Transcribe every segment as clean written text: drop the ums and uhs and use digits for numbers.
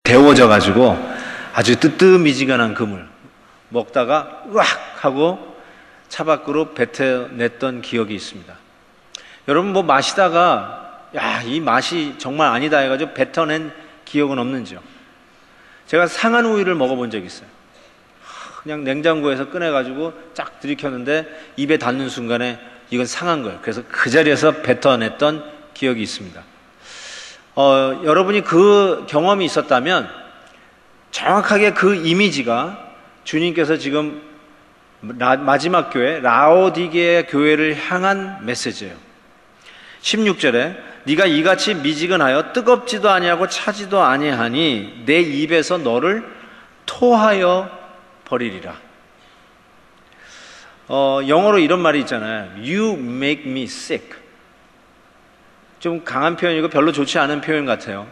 데워져 가지고 아주 뜨뜻미지근한 그물 먹다가 으악 하고 차 밖으로 뱉어냈던 기억이 있습니다. 여러분 뭐 마시다가 야, 이 맛이 정말 아니다 해가지고 뱉어낸 기억은 없는지요? 제가 상한 우유를 먹어본 적이 있어요. 그냥 냉장고에서 꺼내가지고 쫙 들이켰는데 입에 닿는 순간에 이건 상한 거예요. 그래서 그 자리에서 뱉어냈던 기억이 있습니다. 여러분이 그 경험이 있었다면 정확하게 그 이미지가 주님께서 지금 마지막 교회 라오디게아 교회를 향한 메시지예요. 16절에 네가 이같이 미지근하여 뜨겁지도 아니하고 차지도 아니하니 내 입에서 너를 토하여 버리리라. 영어로 이런 말이 있잖아요. You make me sick. 좀 강한 표현이고 별로 좋지 않은 표현 같아요.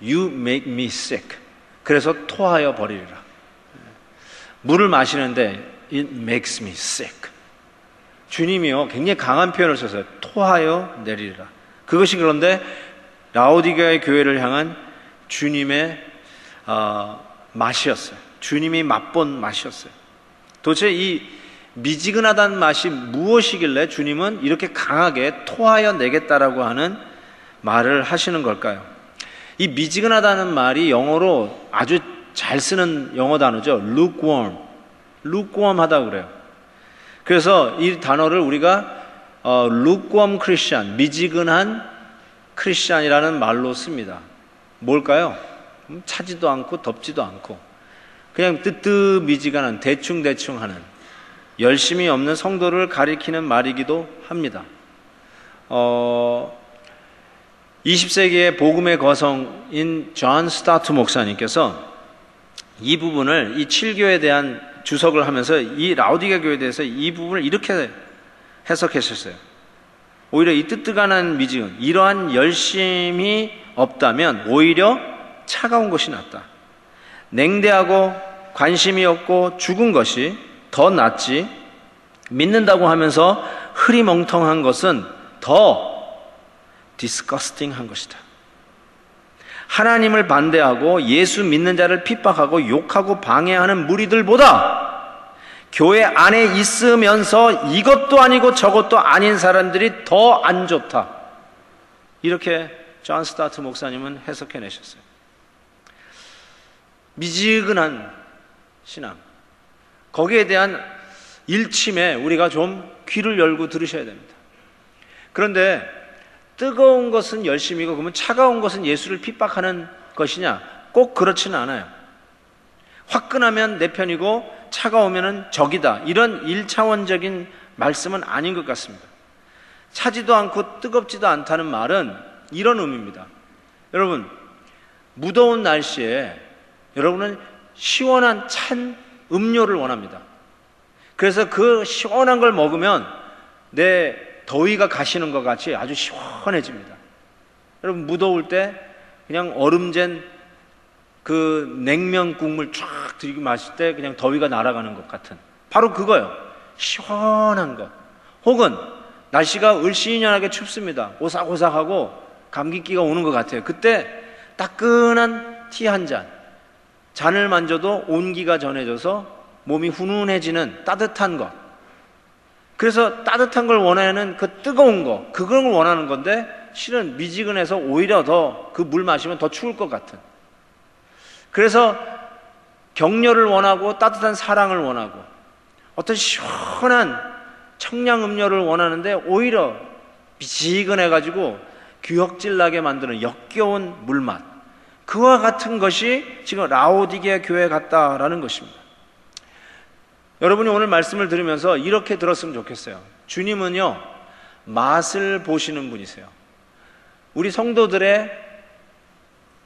You make me sick. 그래서 토하여 버리리라. 물을 마시는데 it makes me sick. 주님이요 굉장히 강한 표현을 썼어요. 토하여 내리리라. 그것이 그런데 라오디게아의 교회를 향한 주님의 맛이었어요. 주님이 맛본 맛이었어요. 도대체 이 미지근하다는 맛이 무엇이길래 주님은 이렇게 강하게 토하여 내겠다라고 하는 말을 하시는 걸까요? 이 미지근하다는 말이 영어로 아주 잘 쓰는 영어 단어죠. lukewarm. lukewarm하다고 그래요. 그래서 이 단어를 우리가 lukewarm Christian, 미지근한 크리스찬이라는 말로 씁니다. 뭘까요? 차지도 않고 덥지도 않고 그냥 뜨뜻미지근한 대충대충 하는 열심이 없는 성도를 가리키는 말이기도 합니다. 20세기의 복음의 거성인 존 스타트 목사님께서 이 부분을 이 7교에 대한 주석을 하면서 이 라오디게아 교회에 대해서 이 부분을 이렇게 해석하셨어요. 오히려 이 뜨뜻한 미지근, 이러한 열심이 없다면 오히려 차가운 것이 낫다. 냉대하고 관심이 없고 죽은 것이 더 낫지. 믿는다고 하면서 흐리멍텅한 것은 더 disgusting한 것이다. 하나님을 반대하고 예수 믿는 자를 핍박하고 욕하고 방해하는 무리들보다 교회 안에 있으면서 이것도 아니고 저것도 아닌 사람들이 더 안 좋다. 이렇게 존 스타트 목사님은 해석해내셨어요. 미지근한 신앙, 거기에 대한 일침에 우리가 좀 귀를 열고 들으셔야 됩니다. 그런데 뜨거운 것은 열심이고 그러면 차가운 것은 예수를 핍박하는 것이냐? 꼭 그렇지는 않아요. 화끈하면 내 편이고 차가우면 적이다. 이런 1차원적인 말씀은 아닌 것 같습니다. 차지도 않고 뜨겁지도 않다는 말은 이런 의미입니다. 여러분, 무더운 날씨에 여러분은 시원한 찬 음료를 원합니다. 그래서 그 시원한 걸 먹으면 내 더위가 가시는 것 같이 아주 시원해집니다. 여러분 무더울 때 그냥 얼음젠 그 냉면 국물 쫙 들이고 마실 때 그냥 더위가 날아가는 것 같은 바로 그거예요. 시원한 것. 혹은 날씨가 을씨년하게 춥습니다. 오싹오싹하고 감기기가 오는 것 같아요. 그때 따끈한 티 한 잔, 잔을 만져도 온기가 전해져서 몸이 훈훈해지는 따뜻한 것. 그래서 따뜻한 걸 원하는 그 뜨거운 거, 그걸 원하는 건데 실은 미지근해서 오히려 더 그 물 마시면 더 추울 것 같은. 그래서 격려를 원하고 따뜻한 사랑을 원하고 어떤 시원한 청량 음료를 원하는데 오히려 미지근해가지고 귀역질나게 만드는 역겨운 물맛. 그와 같은 것이 지금 라오디게아 교회 같다라는 것입니다. 여러분이 오늘 말씀을 들으면서 이렇게 들었으면 좋겠어요. 주님은요, 맛을 보시는 분이세요. 우리 성도들의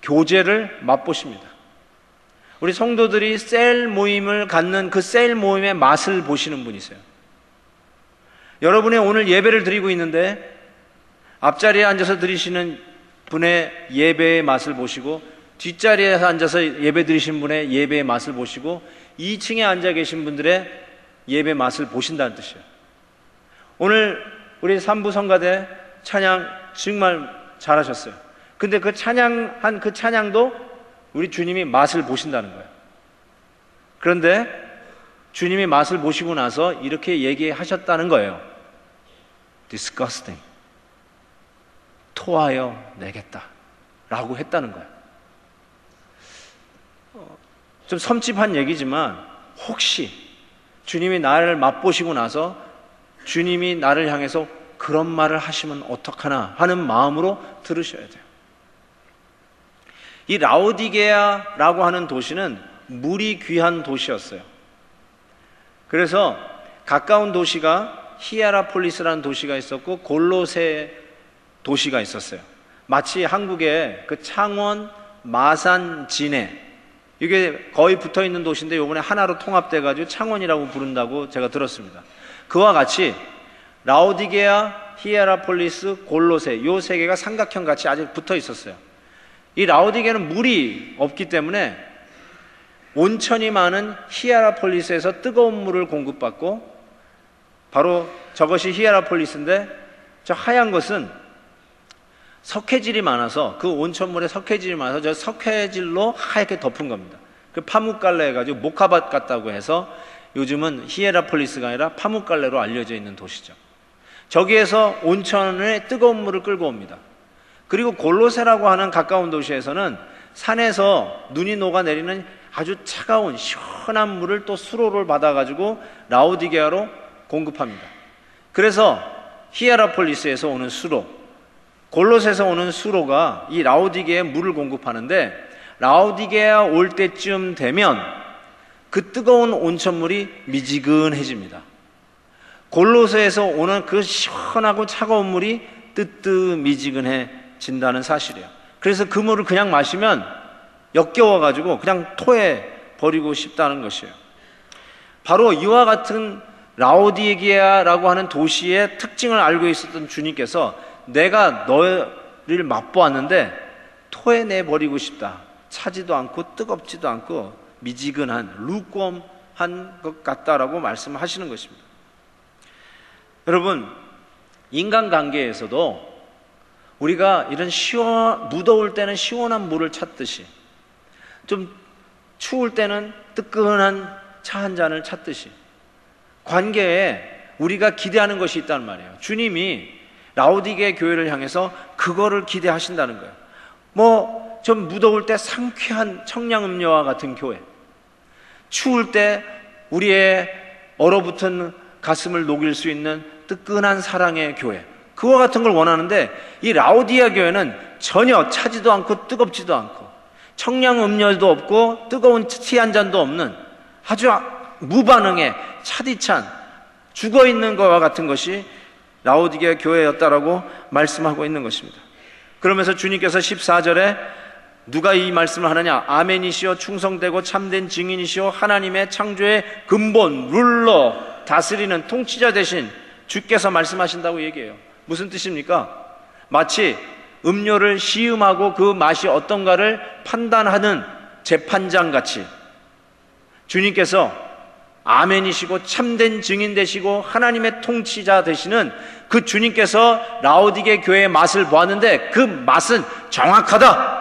교제를 맛보십니다. 우리 성도들이 셀 모임을 갖는 그 셀 모임의 맛을 보시는 분이세요. 여러분의 오늘 예배를 드리고 있는데 앞자리에 앉아서 드리시는 분의 예배의 맛을 보시고 뒷자리에서 앉아서 예배 드리신 분의 예배의 맛을 보시고 2층에 앉아 계신 분들의 예배 맛을 보신다는 뜻이에요. 오늘 우리 삼부 성가대 찬양 정말 잘하셨어요. 근데 그 찬양한 그 찬양도 우리 주님이 맛을 보신다는 거예요. 그런데 주님이 맛을 보시고 나서 이렇게 얘기하셨다는 거예요. disgusting. 토하여 내겠다 라고 했다는 거예요. 좀 섬찟한 얘기지만 혹시 주님이 나를 맛보시고 나서 주님이 나를 향해서 그런 말을 하시면 어떡하나 하는 마음으로 들으셔야 돼요. 이 라오디게아라고 하는 도시는 물이 귀한 도시였어요. 그래서 가까운 도시가 히에라폴리스라는 도시가 있었고 골로새 도시가 있었어요. 마치 한국의 그 창원, 마산, 진해 이게 거의 붙어있는 도시인데 이번에 하나로 통합돼가지고 창원이라고 부른다고 제가 들었습니다. 그와 같이 라오디게아, 히에라폴리스, 골로새 이 세 개가 삼각형 같이 아주 붙어 있었어요. 이 라오디게아는 물이 없기 때문에 온천이 많은 히에라폴리스에서 뜨거운 물을 공급받고 바로 저것이 히에라폴리스인데 저 하얀 것은 석회질이 많아서 그 온천물에 석회질이 많아서 저 석회질로 하얗게 덮은 겁니다. 그 파묵갈래 해가지고 모카밭 같다고 해서 요즘은 히에라폴리스가 아니라 파묵갈래로 알려져 있는 도시죠. 저기에서 온천에 뜨거운 물을 끌고 옵니다. 그리고 골로새라고 하는 가까운 도시에서는 산에서 눈이 녹아내리는 아주 차가운 시원한 물을 또 수로를 받아가지고 라오디게아로 공급합니다. 그래서 히에라폴리스에서 오는 수로, 골로새에서 오는 수로가 이 라오디게아에 물을 공급하는데 라오디게아 올 때쯤 되면 그 뜨거운 온천물이 미지근해집니다. 골로새에서 오는 그 시원하고 차가운 물이 뜨뜻미지근해진다는 사실이에요. 그래서 그 물을 그냥 마시면 역겨워가지고 그냥 토해 버리고 싶다는 것이에요. 바로 이와 같은 라오디게아라고 하는 도시의 특징을 알고 있었던 주님께서 내가 너를 맛보았는데 토해내 버리고 싶다. 차지도 않고 뜨겁지도 않고 미지근한 루꼼한 것 같다라고 말씀하시는 것입니다. 여러분, 인간관계에서도 우리가 이런 무더울 때는 시원한 물을 찾듯이 좀 추울 때는 뜨끈한 차 한 잔을 찾듯이 관계에 우리가 기대하는 것이 있단 말이에요. 주님이 라오디게아 교회를 향해서 그거를 기대하신다는 거예요. 뭐 좀 무더울 때 상쾌한 청량음료와 같은 교회, 추울 때 우리의 얼어붙은 가슴을 녹일 수 있는 뜨끈한 사랑의 교회, 그와 같은 걸 원하는데 이 라오디게아 교회는 전혀 차지도 않고 뜨겁지도 않고 청량음료도 없고 뜨거운 티 한 잔도 없는 아주 무반응의 차디찬 죽어있는 것과 같은 것이 라오디게아 교회였다라고 말씀하고 있는 것입니다. 그러면서 주님께서 14절에 누가 이 말씀을 하느냐? 아멘이시여 충성되고 참된 증인이시여 하나님의 창조의 근본, 룰러, 다스리는 통치자 되신 주께서 말씀하신다고 얘기해요. 무슨 뜻입니까? 마치 음료를 시음하고 그 맛이 어떤가를 판단하는 재판장 같이 주님께서 아멘이시고 참된 증인 되시고 하나님의 통치자 되시는 그 주님께서 라오디게아 교회의 맛을 보았는데 그 맛은 정확하다,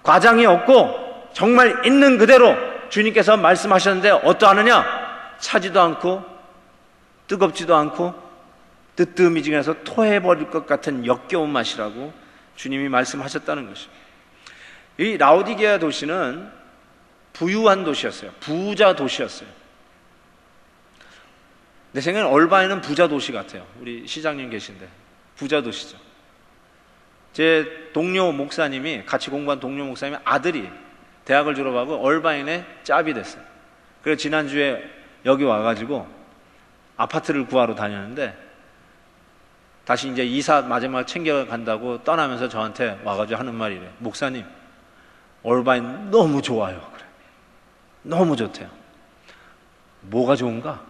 과장이 없고 정말 있는 그대로 주님께서 말씀하셨는데 어떠하느냐? 차지도 않고 뜨겁지도 않고 뜨뜻미지근해서 토해버릴 것 같은 역겨운 맛이라고 주님이 말씀하셨다는 것입니다. 이 라오디게아 도시는 부유한 도시였어요. 부자 도시였어요. 내 생각에는 얼바인은 부자 도시 같아요. 우리 시장님 계신데 부자 도시죠. 제 동료 목사님이, 같이 공부한 동료 목사님의 아들이 대학을 졸업하고 얼바인에 짭이 됐어요. 그래서 지난주에 여기 와가지고 아파트를 구하러 다녔는데 다시 이제 이사 마지막 챙겨간다고 떠나면서 저한테 와가지고 하는 말이래. 목사님, 얼바인 너무 좋아요. 그래. 너무 좋대요. 뭐가 좋은가?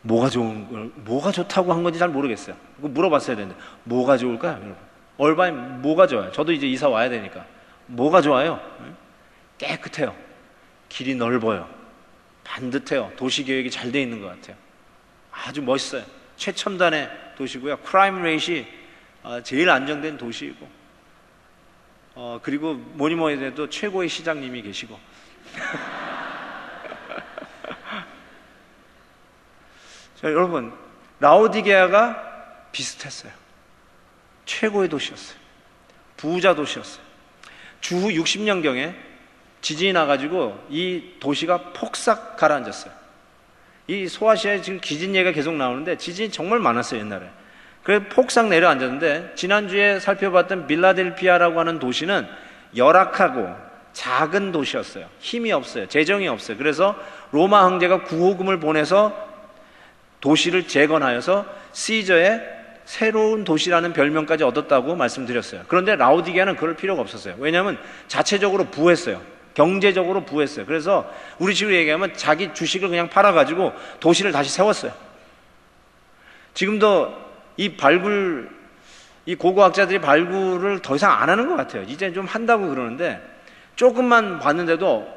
뭐가 좋다고 한 건지 잘 모르겠어요. 그거 물어봤어야 되는데 뭐가 좋을까요, 여러분? 얼바인 뭐가 좋아요? 저도 이제 이사 와야 되니까 뭐가 좋아요? 깨끗해요. 길이 넓어요. 반듯해요. 도시계획이 잘 돼 있는 것 같아요. 아주 멋있어요. 최첨단의 도시고요. 크라임 레이트이 제일 안정된 도시이고 그리고 뭐니 뭐니 해도 최고의 시장님이 계시고. 자, 여러분, 라오디게아가 비슷했어요. 최고의 도시였어요. 부자 도시였어요. 주후 60년경에 지진이 나가지고 이 도시가 폭삭 가라앉았어요. 이 소아시아에 지금 지진 얘기가 계속 나오는데 지진이 정말 많았어요, 옛날에. 그래서 폭삭 내려앉았는데, 지난주에 살펴봤던 빌라델피아라고 하는 도시는 열악하고 작은 도시였어요. 힘이 없어요. 재정이 없어요. 그래서 로마 황제가 구호금을 보내서 도시를 재건하여서 시저의 새로운 도시라는 별명까지 얻었다고 말씀드렸어요. 그런데 라오디게아는 그럴 필요가 없었어요. 왜냐하면 자체적으로 부했어요. 경제적으로 부했어요. 그래서 우리 식으로 얘기하면 자기 주식을 그냥 팔아가지고 도시를 다시 세웠어요. 지금도 이 고고학자들이 발굴을 더 이상 안 하는 것 같아요. 이제 좀 한다고 그러는데, 조금만 봤는데도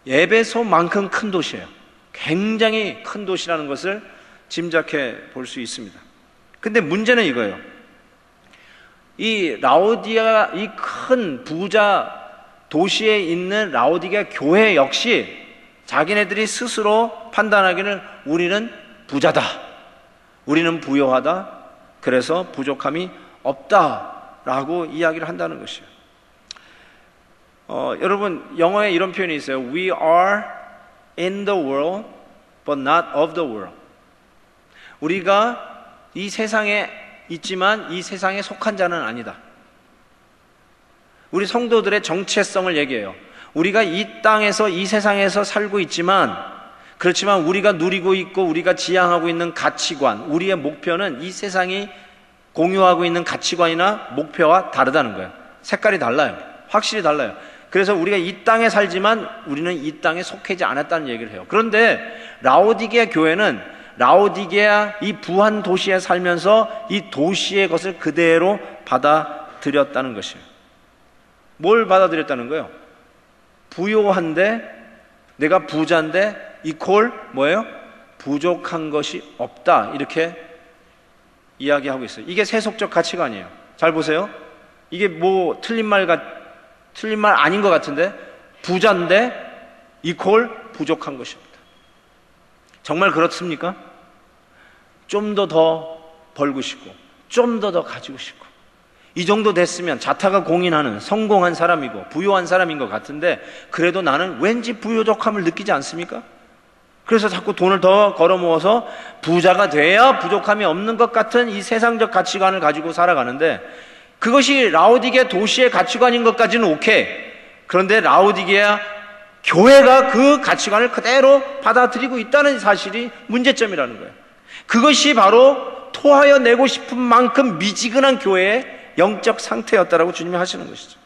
에베소만큼 큰 도시예요. 굉장히 큰 도시라는 것을 짐작해 볼 수 있습니다. 근데 문제는 이거예요. 이 라오디게아, 이 큰 부자 도시에 있는 라오디게아 교회 역시 자기네들이 스스로 판단하기를 우리는 부자다, 우리는 부유하다, 그래서 부족함이 없다라고 이야기를 한다는 것이에요. 여러분, 영어에 이런 표현이 있어요. We are in the world but not of the world. 우리가 이 세상에 있지만 이 세상에 속한 자는 아니다. 우리 성도들의 정체성을 얘기해요. 우리가 이 땅에서, 이 세상에서 살고 있지만, 그렇지만 우리가 누리고 있고 우리가 지향하고 있는 가치관, 우리의 목표는 이 세상이 공유하고 있는 가치관이나 목표와 다르다는 거예요. 색깔이 달라요. 확실히 달라요. 그래서 우리가 이 땅에 살지만 우리는 이 땅에 속하지 않았다는 얘기를 해요. 그런데 라오디게아 교회는 라오디게아 이 부한 도시에 살면서 이 도시의 것을 그대로 받아들였다는 것이에요. 뭘 받아들였다는 거예요? 부요한데, 내가 부자인데 이퀄 뭐예요? 부족한 것이 없다, 이렇게 이야기하고 있어요. 이게 세속적 가치관이에요. 잘 보세요. 이게 뭐 틀린 말 아닌 것 같은데, 부자인데 이퀄 부족한 것이 없다. 정말 그렇습니까? 좀 더 벌고 싶고 좀 더 가지고 싶고, 이 정도 됐으면 자타가 공인하는 성공한 사람이고 부유한 사람인 것 같은데, 그래도 나는 왠지 부유족함을 느끼지 않습니까? 그래서 자꾸 돈을 더 걸어 모아서 부자가 돼야 부족함이 없는 것 같은 이 세상적 가치관을 가지고 살아가는데, 그것이 라오디게아 도시의 가치관인 것까지는 오케이. 그런데 라오디게아 교회가 그 가치관을 그대로 받아들이고 있다는 사실이 문제점이라는 거예요. 그것이 바로 토하여 내고 싶은 만큼 미지근한 교회의 영적 상태였다라고 주님이 하시는 것이죠.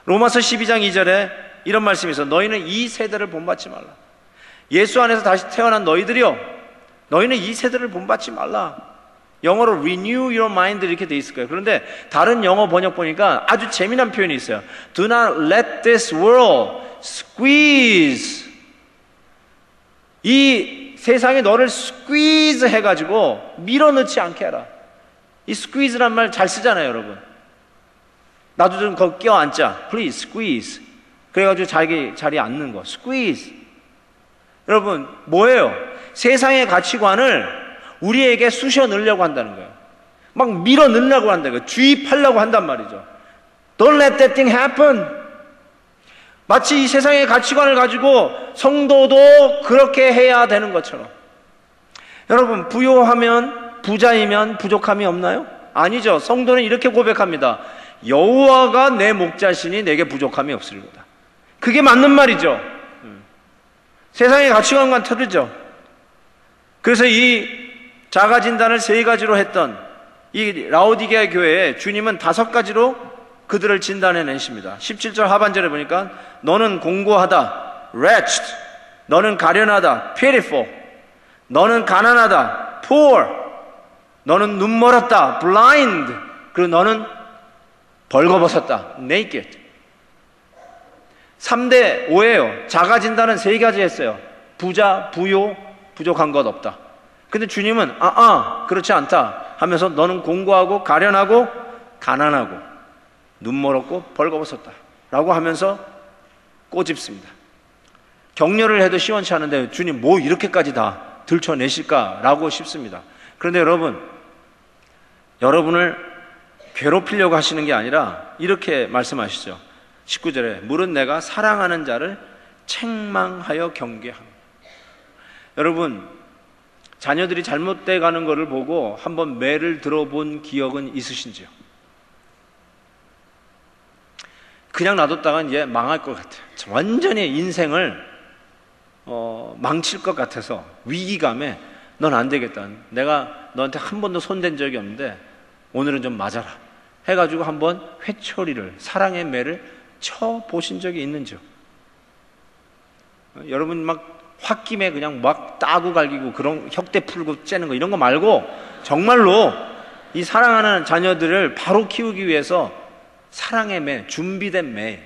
로마서 12장 2절에 이런 말씀이 있어요. 너희는 이 세대를 본받지 말라. 예수 안에서 다시 태어난 너희들이요, 너희는 이 세대를 본받지 말라. 영어로 renew your mind 이렇게 돼 있을 거예요. 그런데 다른 영어 번역 보니까 아주 재미난 표현이 있어요. Do not let this world squeeze. 이 세상이 너를 squeeze 해가지고 밀어넣지 않게 해라. 이 squeeze란 말 잘 쓰잖아요, 여러분. 나도 좀 거기 껴앉자. Please squeeze. 그래가지고 자기 자리에 앉는 거. squeeze. 여러분, 뭐예요? 세상의 가치관을 우리에게 쑤셔 넣으려고 한다는 거예요. 막 밀어 넣으려고 한다는 거예요. 주입하려고 한단 말이죠. Don't let that thing happen. 마치 이 세상의 가치관을 가지고 성도도 그렇게 해야 되는 것처럼. 여러분, 부요하면, 부자이면 부족함이 없나요? 아니죠. 성도는 이렇게 고백합니다. 여호와가 내 목자시니 내게 부족함이 없으리로다. 그게 맞는 말이죠. 세상의 가치관과는 다르죠. 그래서 이 자가진단을 3가지로 했던 이 라오디게아 교회에 주님은 5가지로 그들을 진단해내십니다. 17절 하반절에 보니까 너는 공고하다, wretched. 너는 가련하다, pitiful. 너는 가난하다, poor. 너는 눈멀었다, blind. 그리고 너는 벌거벗었다, naked. 3대 5예요. 자가진단은 3가지 했어요. 부자, 부요, 부족한 것 없다. 근데 주님은 그렇지 않다 하면서 너는 공고하고 가련하고 가난하고 눈멀었고 벌거벗었다. 라고 하면서 꼬집습니다. 격려를 해도 시원치 않은데 주님 뭐 이렇게까지 다 들춰내실까라고 싶습니다. 그런데 여러분을 괴롭히려고 하시는 게 아니라 이렇게 말씀하시죠. 19절에 물은 내가 사랑하는 자를 책망하여 경계합니다. 여러분, 자녀들이 잘못돼 가는 것을 보고 한번 매를 들어본 기억은 있으신지요? 그냥 놔뒀다간 이제 망할 것 같아요. 완전히 인생을 망칠 것 같아서 위기감에 넌 안 되겠다. 내가 너한테 한 번도 손댄 적이 없는데 오늘은 좀 맞아라 해가지고 한번 회초리를, 사랑의 매를 쳐보신 적이 있는지요? 여러분 막 홧김에 그냥 막 따고 갈기고 그런 혁대 풀고 째는 거 이런 거 말고 정말로 이 사랑하는 자녀들을 바로 키우기 위해서 사랑의 매, 준비된 매,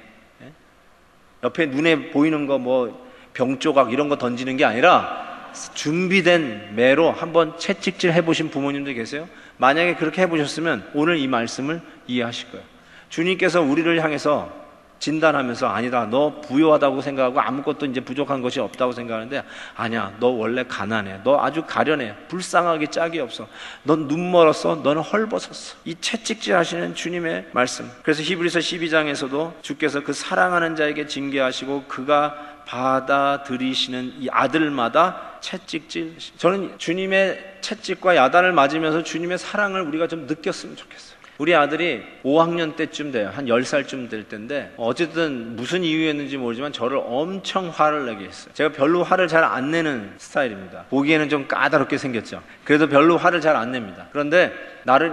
옆에 눈에 보이는 거 뭐 병조각 이런 거 던지는 게 아니라 준비된 매로 한번 채찍질 해보신 부모님들 계세요? 만약에 그렇게 해보셨으면 오늘 이 말씀을 이해하실 거예요. 주님께서 우리를 향해서 진단하면서 아니다, 너 부유하다고 생각하고 아무것도 이제 부족한 것이 없다고 생각하는데 아니야, 너 원래 가난해, 너 아주 가련해, 불쌍하기 짝이 없어, 넌 눈 멀었어, 너는 헐벗었어. 이 채찍질 하시는 주님의 말씀. 그래서 히브리서 12장에서도 주께서 그 사랑하는 자에게 징계하시고 그가 받아들이시는 이 아들마다 채찍질. 저는 주님의 채찍과 야단을 맞으면서 주님의 사랑을 우리가 좀 느꼈으면 좋겠어요. 우리 아들이 5학년 때쯤 돼요. 한 10살쯤 될 때인데 어쨌든 무슨 이유였는지 모르지만 저를 엄청 화를 내게 했어요. 제가 별로 화를 잘 안 내는 스타일입니다. 보기에는 좀 까다롭게 생겼죠. 그래도 별로 화를 잘 안 냅니다. 그런데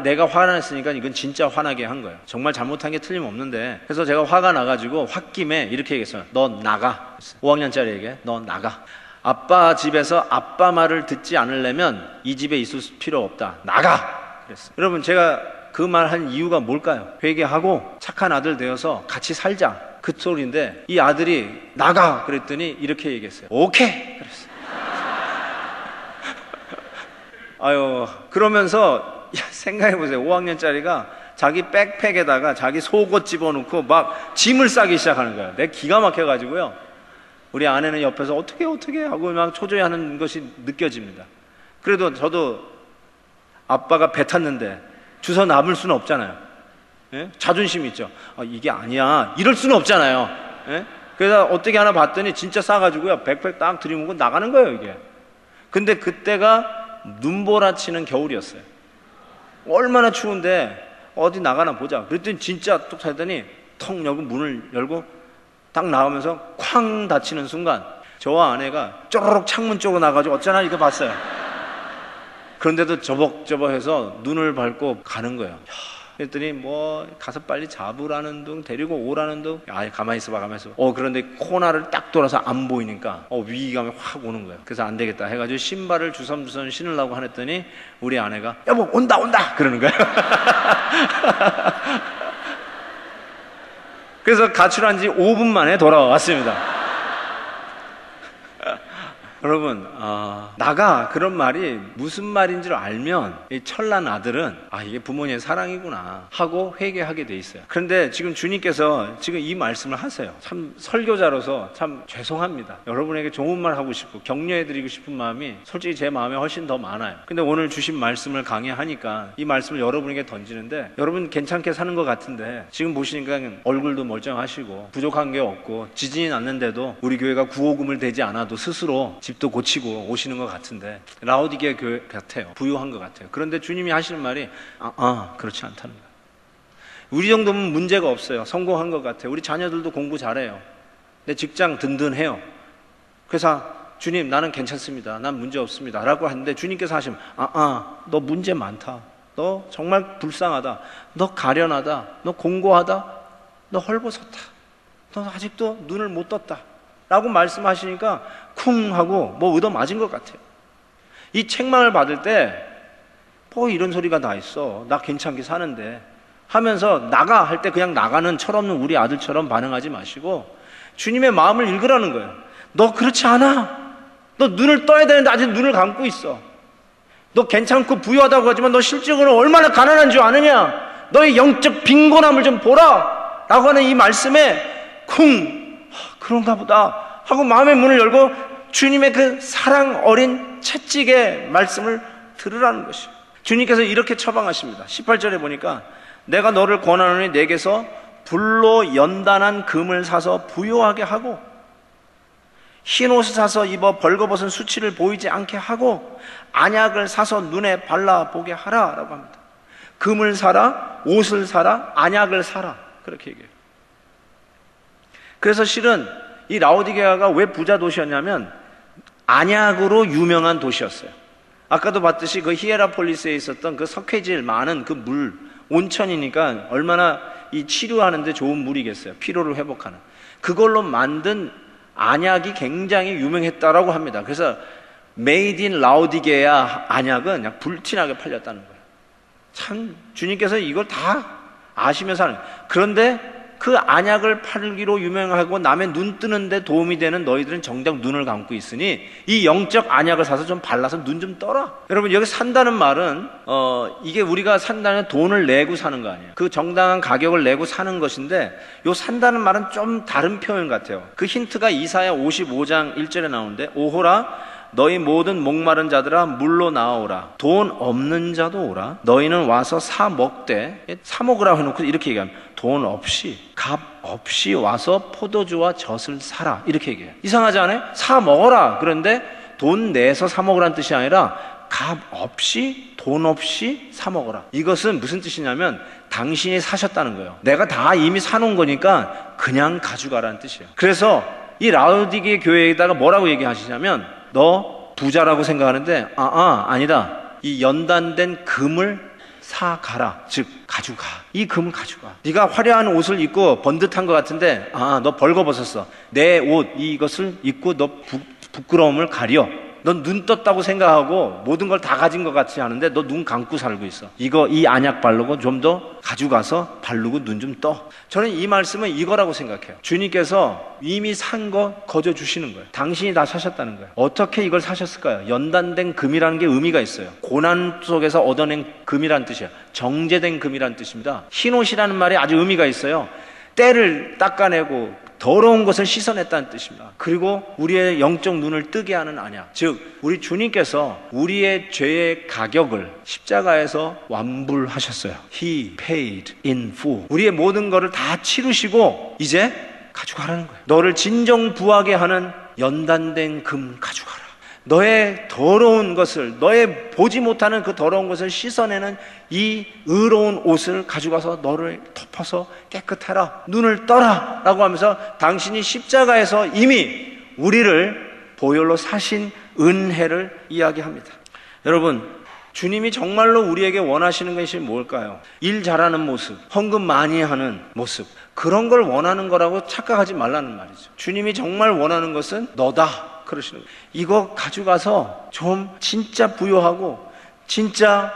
내가 화났으니까 이건 진짜 화나게 한 거예요. 정말 잘못한 게 틀림없는데. 그래서 제가 화가 나가지고 홧김에 이렇게 얘기했어요. 너 나가. 5학년짜리에게 너 나가. 아빠 집에서 아빠 말을 듣지 않으려면 이 집에 있을 필요 없다. 나가. 그랬어요. 여러분, 제가 그 말 한 이유가 뭘까요? 회개하고 착한 아들 되어서 같이 살자, 그 소리인데 이 아들이 나가 그랬더니 이렇게 얘기했어요. 오케이 그랬어요. 아유, 그러면서 생각해보세요. 5학년짜리가 자기 백팩에다가 자기 속옷 집어넣고 막 짐을 싸기 시작하는 거예요. 내 기가 막혀가지고요. 우리 아내는 옆에서 어떻게 하고 막 초조해하는 것이 느껴집니다. 그래도 저도 아빠가 배 탔는데 주워 남을 수는 없잖아요. 예? 자존심이 있죠. 이게 아니야 이럴 수는 없잖아요. 예? 그래서 어떻게 하나 봤더니 진짜 싸가지고요, 백팩 딱 들이밀고 나가는 거예요 이게. 근데 그때가 눈보라치는 겨울이었어요. 얼마나 추운데 어디 나가나 보자 그랬더니 진짜 뚝 살더니 턱 열고 문을 열고 딱 나오면서 쾅 닫히는 순간 저와 아내가 쪼르륵 창문 쪽으로 나가지고 어쩌나 이거 봤어요. 그런데도 저벅저벅해서 눈을 밟고 가는 거예요. 그랬더니 뭐 가서 빨리 잡으라는 둥, 데리고 오라는 둥. 가만히 있어봐. 그런데 코너를 딱 돌아서 안 보이니까 위기감이 확 오는 거예요. 그래서 안 되겠다 해가지고 신발을 주섬주섬 신으려고 하랬더니 우리 아내가 여보 온다 그러는 거예요. 그래서 가출한 지 5분 만에 돌아왔습니다. 여러분, 나가 그런 말이 무슨 말인지를 알면 이 철난 아들은 이게 부모님의 사랑이구나 하고 회개하게 돼 있어요. 그런데 지금 주님께서 지금 이 말씀을 하세요. 참 설교자로서 참 죄송합니다. 여러분에게 좋은 말 하고 싶고 격려해드리고 싶은 마음이 솔직히 제 마음에 훨씬 더 많아요. 근데 오늘 주신 말씀을 강의하니까 이 말씀을 여러분에게 던지는데 여러분 괜찮게 사는 것 같은데 지금 보시니까 얼굴도 멀쩡하시고 부족한 게 없고 지진이 났는데도 우리 교회가 구호금을 대지 않아도 스스로 집도 고치고 오시는 것 같은데 라오디게 교회 같아요. 부유한 것 같아요. 그런데 주님이 하시는 말이 그렇지 않다는 거예요. 우리 정도면 문제가 없어요. 성공한 것 같아요. 우리 자녀들도 공부 잘해요. 내 직장 든든해요. 그래서 주님 나는 괜찮습니다. 난 문제 없습니다 라고 하는데 주님께서 하시면 너 문제 많다. 너 정말 불쌍하다. 너 가련하다. 너 공고하다. 너 헐벗었다. 너 아직도 눈을 못 떴다 라고 말씀하시니까 쿵 하고 뭐 얻어맞은 것 같아요. 이 책망을 받을 때 이런 소리가 다 있어. 나 괜찮게 사는데 하면서 나가 할 때 그냥 나가는 철없는 우리 아들처럼 반응하지 마시고 주님의 마음을 읽으라는 거예요. 너 그렇지 않아. 너 눈을 떠야 되는데 아직 눈을 감고 있어. 너 괜찮고 부유하다고 하지만 너 실적으로 얼마나 가난한 줄 아느냐. 너의 영적 빈곤함을 좀 보라 라고 하는 이 말씀에 그런가 보다 하고 마음의 문을 열고 주님의 그 사랑 어린 채찍의 말씀을 들으라는 것이에요. 주님께서 이렇게 처방하십니다. 18절에 보니까 내가 너를 권하노니 내게서 불로 연단한 금을 사서 부요하게 하고 흰 옷을 사서 입어 벌거벗은 수치를 보이지 않게 하고 안약을 사서 눈에 발라보게 하라 라고 합니다. 금을 사라, 옷을 사라, 안약을 사라, 그렇게 얘기해요. 그래서 실은 이 라오디게아가 왜 부자 도시였냐면 안약으로 유명한 도시였어요. 아까도 봤듯이 그 히에라폴리스에 있었던 그 석회질 많은 그 물, 온천이니까 얼마나 이 치료하는데 좋은 물이겠어요. 피로를 회복하는. 그걸로 만든 안약이 굉장히 유명했다라고 합니다. 그래서 메이드 인 라오디게아 안약은 그냥 불티나게 팔렸다는 거예요. 참 주님께서 이걸 다 아시면서 하는 거예요. 그런데 그 안약을 팔기로 유명하고 남의 눈 뜨는데 도움이 되는 너희들은 정작 눈을 감고 있으니 이 영적 안약을 사서 좀 발라서 눈 좀 떠라. 여러분 여기 산다는 말은 이게 우리가 산다는 돈을 내고 사는 거 아니에요. 그 정당한 가격을 내고 사는 것인데 요 산다는 말은 좀 다른 표현 같아요. 그 힌트가 이사야 55장 1절에 나오는데 오호라 너희 모든 목마른 자들아 물로 나오라. 돈 없는 자도 오라. 너희는 와서 사 먹되, 사 먹으라고 해놓고 이렇게 얘기합니다. 돈 없이, 값 없이 와서 포도주와 젖을 사라. 이렇게 얘기해요. 이상하지 않아요? 사 먹어라. 그런데 돈 내서 사 먹으라는 뜻이 아니라 값 없이, 돈 없이 사 먹어라. 이것은 무슨 뜻이냐면 당신이 사셨다는 거예요. 내가 다 이미 사놓은 거니까 그냥 가져가라는 뜻이에요. 그래서 이 라오디게 교회에다가 뭐라고 얘기하시냐면 너 부자라고 생각하는데 아니다. 이 연단된 금을 사가라. 즉 가져가. 이 금을 가져가. 네가 화려한 옷을 입고 번듯한 것 같은데 너 벌거벗었어. 내 옷 이것을 입고 너 부끄러움을 가려. 넌 눈 떴다고 생각하고 모든 걸 다 가진 것 같이 하는데 너 눈 감고 살고 있어. 이 안약 바르고 좀 더 가져가서 바르고 눈 좀 떠. 저는 이 말씀은 이거라고 생각해요. 주님께서 이미 산 거 거저 주시는 거예요. 당신이 다 사셨다는 거예요. 어떻게 이걸 사셨을까요? 연단된 금이라는 게 의미가 있어요. 고난 속에서 얻어낸 금이라는 뜻이에요. 정제된 금이라는 뜻입니다. 흰옷이라는 말이 아주 의미가 있어요. 때를 닦아내고 더러운 것을 씻어냈다는 뜻입니다. 그리고 우리의 영적 눈을 뜨게 하는 안약, 즉 우리 주님께서 우리의 죄의 가격을 십자가에서 완불하셨어요. He paid in full. 우리의 모든 것을 다 치르시고 이제 가져가라는 거예요. 너를 진정부하게 하는 연단된 금 가져가라. 너의 더러운 것을, 너의 보지 못하는 그 더러운 것을 씻어내는 이 의로운 옷을 가져가서 너를 덮어서 깨끗해라. 눈을 떠라. 라고 하면서 당신이 십자가에서 이미 우리를 보혈로 사신 은혜를 이야기합니다. 여러분, 주님이 정말로 우리에게 원하시는 것이 뭘까요? 일 잘하는 모습, 헌금 많이 하는 모습, 그런 걸 원하는 거라고 착각하지 말라는 말이죠. 주님이 정말 원하는 것은 너다. 그러시는 거예요. 이거 가져가서 좀 진짜 부요하고 진짜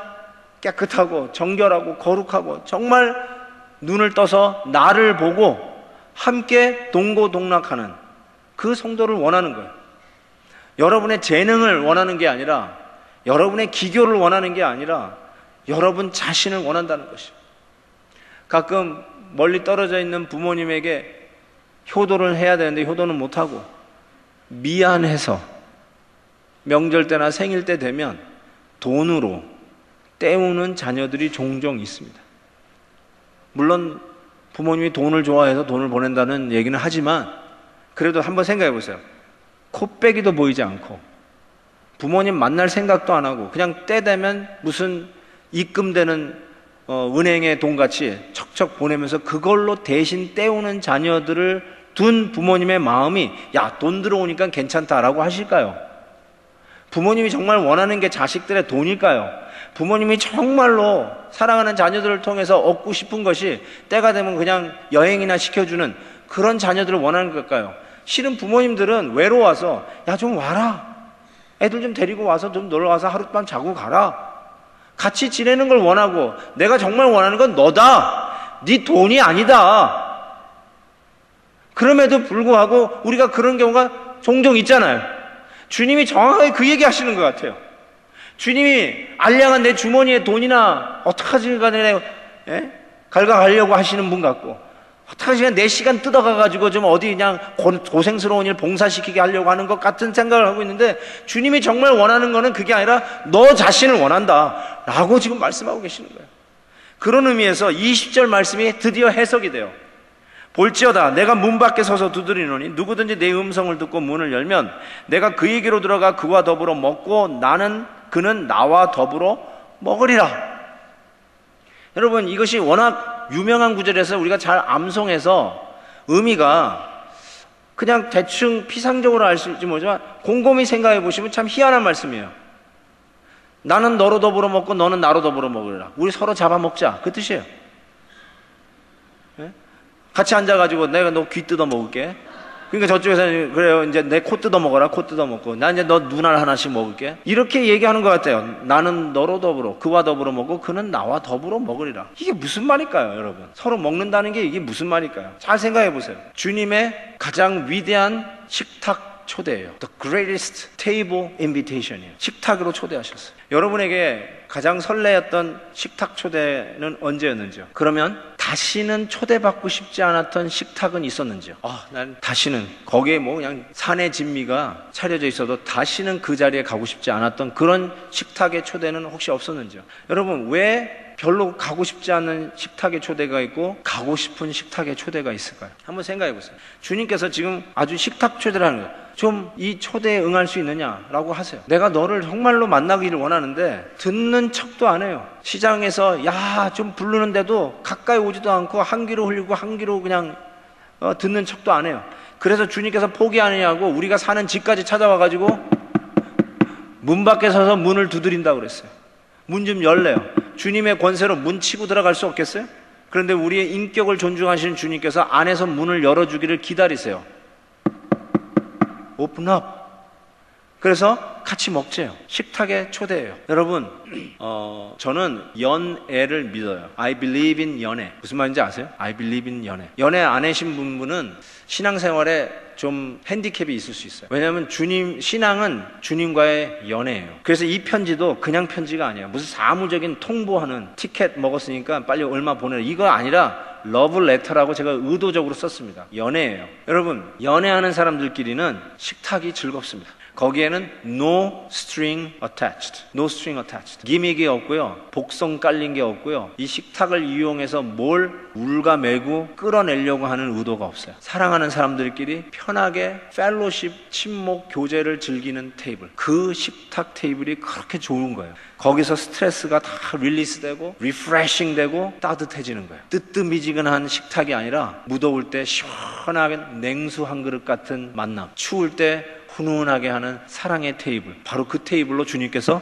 깨끗하고 정결하고 거룩하고 정말 눈을 떠서 나를 보고 함께 동고동락하는 그 성도를 원하는 거예요. 여러분의 재능을 원하는 게 아니라 여러분의 기교를 원하는 게 아니라 여러분 자신을 원한다는 것이에요. 가끔 멀리 떨어져 있는 부모님에게 효도를 해야 되는데 효도는 못하고 미안해서 명절 때나 생일 때 되면 돈으로 때우는 자녀들이 종종 있습니다. 물론 부모님이 돈을 좋아해서 돈을 보낸다는 얘기는 하지만 그래도 한번 생각해 보세요. 코빼기도 보이지 않고 부모님 만날 생각도 안 하고 그냥 때 되면 무슨 입금되는 은행의 돈같이 척척 보내면서 그걸로 대신 때우는 자녀들을 둔 부모님의 마음이 야, 돈 들어오니까 괜찮다라고 하실까요? 부모님이 정말 원하는 게 자식들의 돈일까요? 부모님이 정말로 사랑하는 자녀들을 통해서 얻고 싶은 것이 때가 되면 그냥 여행이나 시켜주는 그런 자녀들을 원하는 걸까요? 실은 부모님들은 외로워서 야, 좀 와라. 애들 좀 데리고 와서 좀 놀러와서 하룻밤 자고 가라. 같이 지내는 걸 원하고 내가 정말 원하는 건 너다. 네 돈이 아니다. 그럼에도 불구하고 우리가 그런 경우가 종종 있잖아요. 주님이 정확하게 그 얘기 하시는 것 같아요. 주님이 알량한 내 주머니에 돈이나 어떡하지 간에 갈가가려고 하시는 분 같고 어떻게 그냥 내 시간 뜯어가가지고 좀 어디 그냥 고생스러운 일 봉사시키게 하려고 하는 것 같은 생각을 하고 있는데, 주님이 정말 원하는 거는 그게 아니라 너 자신을 원한다 라고 지금 말씀하고 계시는 거예요. 그런 의미에서 20절 말씀이 드디어 해석이 돼요. 볼지어다 내가 문 밖에 서서 두드리노니 누구든지 내 음성을 듣고 문을 열면 내가 그에게로 들어가 그와 더불어 먹고 그는 나와 더불어 먹으리라. 여러분, 이것이 워낙 유명한 구절에서 우리가 잘 암송해서 의미가 그냥 대충 피상적으로 알 수 있지 모르지만 곰곰이 생각해 보시면 참 희한한 말씀이에요. 나는 너로 더불어 먹고 너는 나로 더불어 먹으리라. 우리 서로 잡아먹자, 그 뜻이에요. 네? 같이 앉아가지고 내가 너 귀 뜯어 먹을게. 그러니까 저쪽에서는 그래요, 이제 내 코 뜯어 먹어라, 코 뜯어 먹고 나 이제 너 눈알 하나씩 먹을게, 이렇게 얘기하는 것 같아요. 나는 너로 더불어, 그와 더불어 먹고 그는 나와 더불어 먹으리라. 이게 무슨 말일까요, 여러분? 서로 먹는다는 게 이게 무슨 말일까요? 잘 생각해 보세요. 주님의 가장 위대한 식탁 초대예요. The greatest table invitation이에요. 식탁으로 초대하셨어요. 여러분에게 가장 설레었던 식탁 초대는 언제였는지요? 그러면 다시는 초대받고 싶지 않았던 식탁은 있었는지요? 난 다시는 거기에 뭐 그냥 산의 진미가 차려져 있어도 다시는 그 자리에 가고 싶지 않았던 그런 식탁의 초대는 혹시 없었는지요? 여러분, 왜 별로 가고 싶지 않은 식탁의 초대가 있고 가고 싶은 식탁의 초대가 있을까요? 한번 생각해 보세요. 주님께서 지금 아주 식탁 초대를 하는 거예요. 좀 이 초대에 응할 수 있느냐라고 하세요. 내가 너를 정말로 만나기를 원하는데 듣는 척도 안 해요. 시장에서 야 좀 부르는데도 가까이 오지도 않고 한 귀로 흘리고 한 귀로 그냥 듣는 척도 안 해요. 그래서 주님께서 포기하느냐고 우리가 사는 집까지 찾아와가지고 문 밖에 서서 문을 두드린다고 그랬어요. 문 좀 열래요. 주님의 권세로 문 치고 들어갈 수 없겠어요? 그런데 우리의 인격을 존중하시는 주님께서 안에서 문을 열어주기를 기다리세요. 오픈 업. 그래서 같이 먹재요. 식탁에 초대해요. 여러분, 저는 연애를 믿어요. I believe in 연애. 무슨 말인지 아세요? I believe in 연애. 연애 안 하신 분은 신앙생활에 좀 핸디캡이 있을 수 있어요. 왜냐하면 신앙은 주님과의 연애예요. 그래서 이 편지도 그냥 편지가 아니에요. 무슨 사무적인 통보하는 티켓 먹었으니까 빨리 얼마 보내라, 이거 아니라 러브 레터라고 제가 의도적으로 썼습니다. 연애예요. 여러분, 연애하는 사람들끼리는 식탁이 즐겁습니다. 거기에는 no string attached. no string attached. 기믹이 없고요, 복성 깔린 게 없고요, 이 식탁을 이용해서 뭘 울가매고 끌어내려고 하는 의도가 없어요. 사랑하는 사람들끼리 편하게 펠로십, 친목, 교제를 즐기는 테이블. 그 식탁 테이블이 그렇게 좋은 거예요. 거기서 스트레스가 다 릴리스 되고 리프레싱 되고 따뜻해지는 거예요. 뜨뜻미지근한 식탁이 아니라 무더울 때 시원하게 냉수 한 그릇 같은 만남, 추울 때 훈훈하게 하는 사랑의 테이블. 바로 그 테이블로 주님께서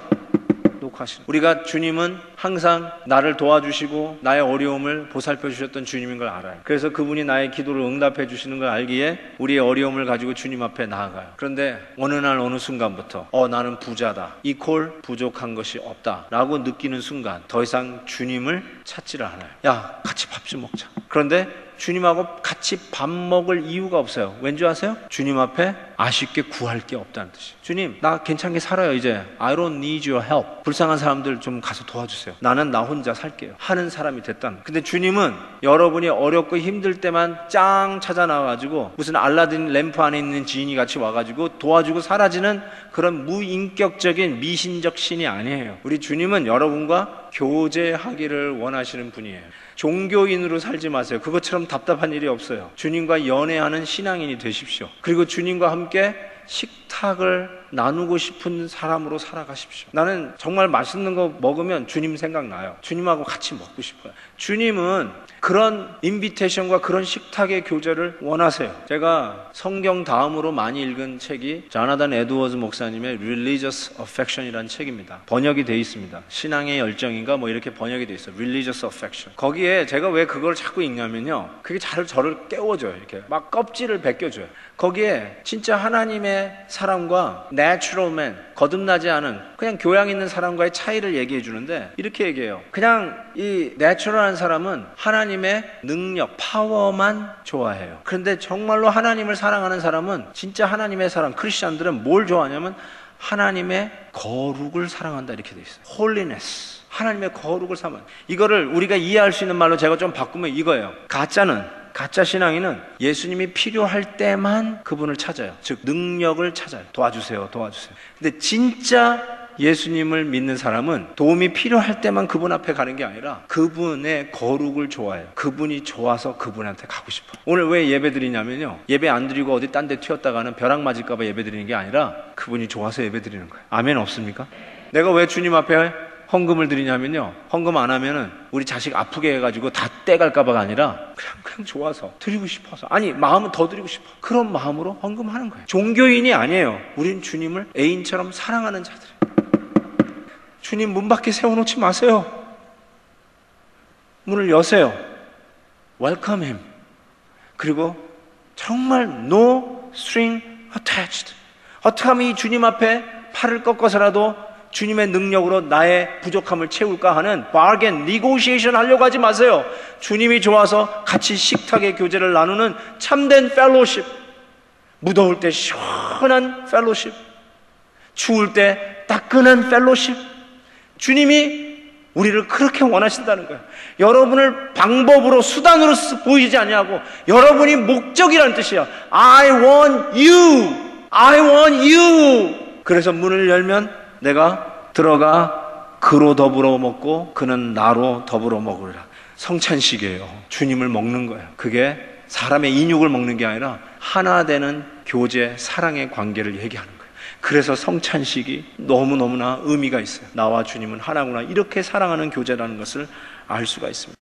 녹화하시는, 우리가 주님은 항상 나를 도와주시고 나의 어려움을 보살펴 주셨던 주님인 걸 알아요. 그래서 그분이 나의 기도를 응답해 주시는 걸 알기에 우리의 어려움을 가지고 주님 앞에 나아가요. 그런데 어느 날 어느 순간부터 나는 부자다, 이퀄 부족한 것이 없다 라고 느끼는 순간 더 이상 주님을 찾지를 않아요. 야, 같이 밥 좀 먹자. 그런데 주님하고 같이 밥 먹을 이유가 없어요. 왠지 아세요? 주님 앞에 아쉽게 구할 게 없다는 뜻이에요. 주님, 나 괜찮게 살아요 이제. I don't need your help. 불쌍한 사람들 좀 가서 도와주세요. 나는 나 혼자 살게요 하는 사람이 됐다는. 근데 주님은 여러분이 어렵고 힘들 때만 짱 찾아 나와가지고 무슨 알라딘 램프 안에 있는 지인이 같이 와가지고 도와주고 사라지는 그런 무인격적인 미신적 신이 아니에요. 우리 주님은 여러분과 교제하기를 원하시는 분이에요. 종교인으로 살지 마세요. 그것처럼 답답한 일이 없어요. 주님과 연애하는 신앙인이 되십시오. 그리고 주님과 함께 식탁을 나누고 싶은 사람으로 살아가십시오. 나는 정말 맛있는 거 먹으면 주님 생각나요. 주님하고 같이 먹고 싶어요. 주님은 그런 인비테이션과 그런 식탁의 교제를 원하세요. 제가 성경 다음으로 많이 읽은 책이 자나단 에드워즈 목사님의 Religious Affection이라는 책입니다. 번역이 되어 있습니다. 신앙의 열정인가 뭐 이렇게 번역이 되어 있어요. Religious Affection. 거기에 제가 왜 그걸 자꾸 읽냐면요, 그게 저를 깨워줘요. 이렇게 막 껍질을 벗겨줘요. 거기에 진짜 하나님의 사람과 natural man, 거듭나지 않은 그냥 교양 있는 사람과의 차이를 얘기해 주는데 이렇게 얘기해요. 그냥 이 내추럴한 사람은 하나님의 능력, 파워만 좋아해요. 그런데 정말로 하나님을 사랑하는 사람은, 진짜 하나님의 사람, 크리스찬들은 뭘 좋아하냐면 하나님의 거룩을 사랑한다, 이렇게 돼 있어요. holiness. 하나님의 거룩을 사랑. 이거를 우리가 이해할 수 있는 말로 제가 좀 바꾸면 이거예요. 가짜는 가짜 신앙인은 예수님이 필요할 때만 그분을 찾아요. 즉 능력을 찾아요. 도와주세요, 도와주세요. 근데 진짜 예수님을 믿는 사람은 도움이 필요할 때만 그분 앞에 가는 게 아니라 그분의 거룩을 좋아해요. 그분이 좋아서 그분한테 가고 싶어요. 오늘 왜 예배 드리냐면요, 예배 안 드리고 어디 딴 데 튀었다가는 벼락 맞을까 봐 예배 드리는 게 아니라 그분이 좋아서 예배 드리는 거예요. 아멘 없습니까? 내가 왜 주님 앞에 헌금을 드리냐면요, 헌금 안 하면은 우리 자식 아프게 해가지고 다 떼갈까 봐가 아니라 그냥 좋아서 드리고 싶어서, 아니 마음은 더 드리고 싶어, 그런 마음으로 헌금하는 거예요. 종교인이 아니에요. 우린 주님을 애인처럼 사랑하는 자들이에요. 주님 문 밖에 세워놓지 마세요. 문을 여세요. Welcome him. 그리고 정말 no string attached. 어떻게 하면 이 주님 앞에 팔을 꺾어서라도 주님의 능력으로 나의 부족함을 채울까 하는 bargain, negotiation 하려고 하지 마세요. 주님이 좋아서 같이 식탁의 교제를 나누는 참된 fellowship. 무더울 때 시원한 fellowship. 추울 때 따끈한 fellowship. 주님이 우리를 그렇게 원하신다는 거예요. 여러분을 방법으로, 수단으로 보이지 아니하고 여러분이 목적이라는 뜻이야. I want you. I want you. 그래서 문을 열면 내가 들어가 그로 더불어 먹고 그는 나로 더불어 먹으리라. 성찬식이에요. 주님을 먹는 거예요. 그게 사람의 인육을 먹는 게 아니라 하나 되는 교제, 사랑의 관계를 얘기하는 거예요. 그래서 성찬식이 너무너무나 의미가 있어요. 나와 주님은 하나구나, 이렇게 사랑하는 교제라는 것을 알 수가 있습니다.